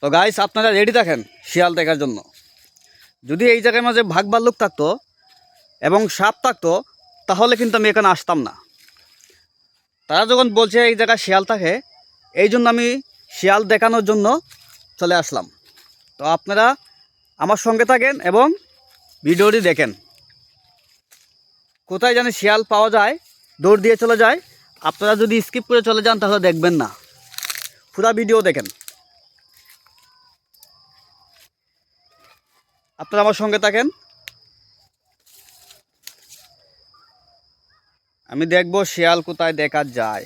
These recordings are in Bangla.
তো গাইস, আপনারা রেডি থাকেন শিয়াল দেখার জন্য। যদি এই জায়গার মাঝে ভাগ ভাল্লুক থাকতো এবং সাপ থাকতো তাহলে কিন্তু আমি এখানে আসতাম না। তারা যখন বলছে এই জায়গায় শিয়াল থাকে, এই জন্য আমি শিয়াল দেখানোর জন্য চলে আসলাম। তো আপনারা আমার সঙ্গে থাকেন এবং ভিডিওটি দেখেন। কোথায় জানি শিয়াল পাওয়া যায়, দৌড় দিয়ে চলে যায়। আপনারা যদি স্কিপ করে চলে যান তাহলে দেখবেন না, পুরো ভিডিও দেখেন। আপনারা আমার সঙ্গে থাকেন, আমি দেখব শিয়াল কোথায় দেখা যায়।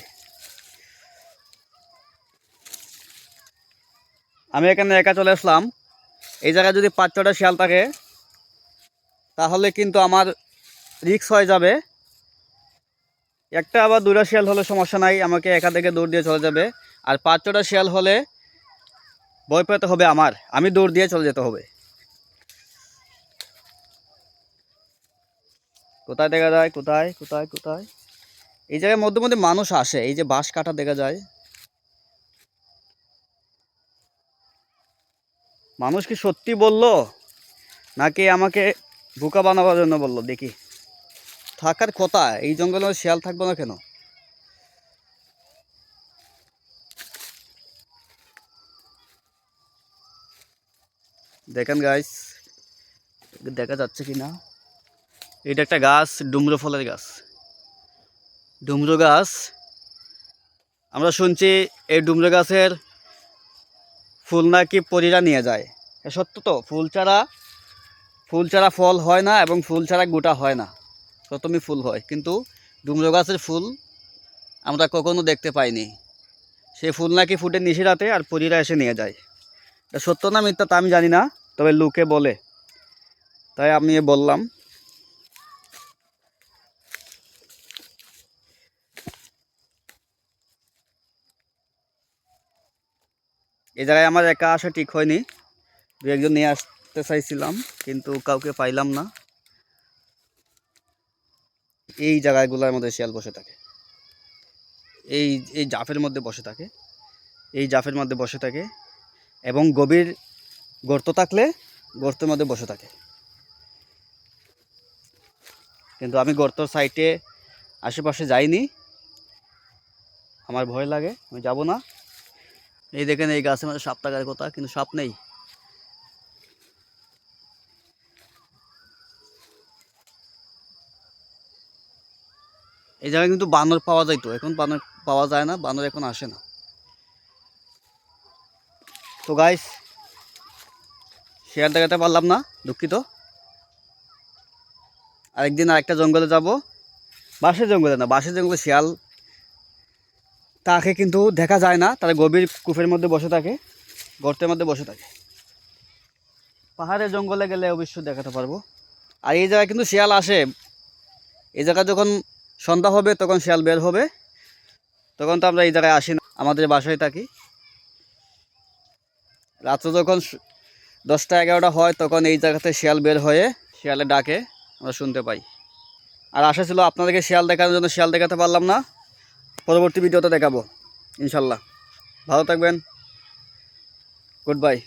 আমি এখানে একা চলে আসলাম। এই জায়গায় যদি 5-6টা শিয়াল থাকে তাহলে কিন্তু আমার রিস্ক হয়ে যাবে। একটা আবার 2টা শিয়াল হলে সমস্যা নাই, আমাকে একা থেকে দৌড় দিয়ে চলে যাবে। আর 5-6টা শিয়াল হলে ভয় পেতে হবে আমি দৌড় দিয়ে চলে যেতে হবে। কোথায় দেখা যায়? কোথায় কোথায় কোথায়? এই জায়গায় মধ্যে মধ্যে মানুষ আসে, এই যে বাঁশ কাটা দেখা যায়। মানুষ কি সত্যি বললো নাকি আমাকে বোকা বানাবার জন্য বললো? দেখি, থাকার কথা, এই জঙ্গলে শিয়াল থাকবো না কেন? দেখেন গাইস, দেখা যাচ্ছে কি না? এটা একটা গাছ, ডুমরো ফলের গাছ। ডুমরো গাছ, আমরা শুনছি এই ডুমরো গাছের ফুল নাকি পরীরা নিয়ে যায়। সত্য তো? ফুল ছাড়া ফল হয় না এবং ফুল ছাড়া গোটা হয় না, প্রথমে ফুল হয়। কিন্তু ডুমরো গাছের ফুল আমরা কখনো দেখতে পাইনি। সেই ফুল নাকি ফুটে নিশিরাতে আর পরীরা এসে নিয়ে যায়। সত্য না মিথ্যা তা আমি জানি না, তবে লোকে বলে, তাই আমি বললাম। এই জায়গায় আমার একা আসা ঠিক হয়নি, দু একজন নিয়ে আসতে চাইছিলাম কিন্তু কাউকে পাইলাম না। এই জায়গাগুলোর মধ্যে শিয়াল বসে থাকে, এই এই জাফের মধ্যে বসে থাকে, এই জাফের মধ্যে বসে থাকে এবং গভীর গর্ত থাকলে গর্তের মধ্যে বসে থাকে। কিন্তু আমি গর্তর সাইডে আশেপাশে যাইনি, আমার ভয় লাগে, আমি যাব না। এই দেখেন, এই গাছের মধ্যে সাপ থাকার কথা কিন্তু সাপ নেই। এই জায়গায় কিন্তু বানর পাওয়া যাইতো, এখন বানর পাওয়া যায় না, বানর এখন আসে না। তো গাইস, শিয়াল দেখাতে পারলাম না, দুঃখিত। আরেকদিন আরেকটা জঙ্গলে যাব, বাঁশের জঙ্গলে না, বাঁশের জঙ্গলে শিয়াল তাকে কিন্তু দেখা যায় না, তারা গভীর কূপের মধ্যে বসে থাকে, গর্তের মধ্যে বসে থাকে। পাহাড়ের জঙ্গলে গেলে অবশ্যই দেখাতে পারবো। আর এই জায়গায় কিন্তু শিয়াল আসে, এই জায়গায় যখন সন্ধ্যা হবে তখন শিয়াল বের হবে, তখন তো আমরা এই জায়গায় আসি না, আমাদের বাসায় থাকি। রাত্রে যখন 10টা-11টা হয় তখন এই জায়গাতে শিয়াল বের হয়ে শিয়ালের ডাকে আমরা শুনতে পাই। আর আশা ছিল আপনাদেরকে শিয়াল দেখানোর জন্য, শিয়াল দেখাতে পারলাম না, পরবর্তী ভিডিওতে দেখাবো ইনশাল্লাহ। ভালো থাকবেন, গুড বাই।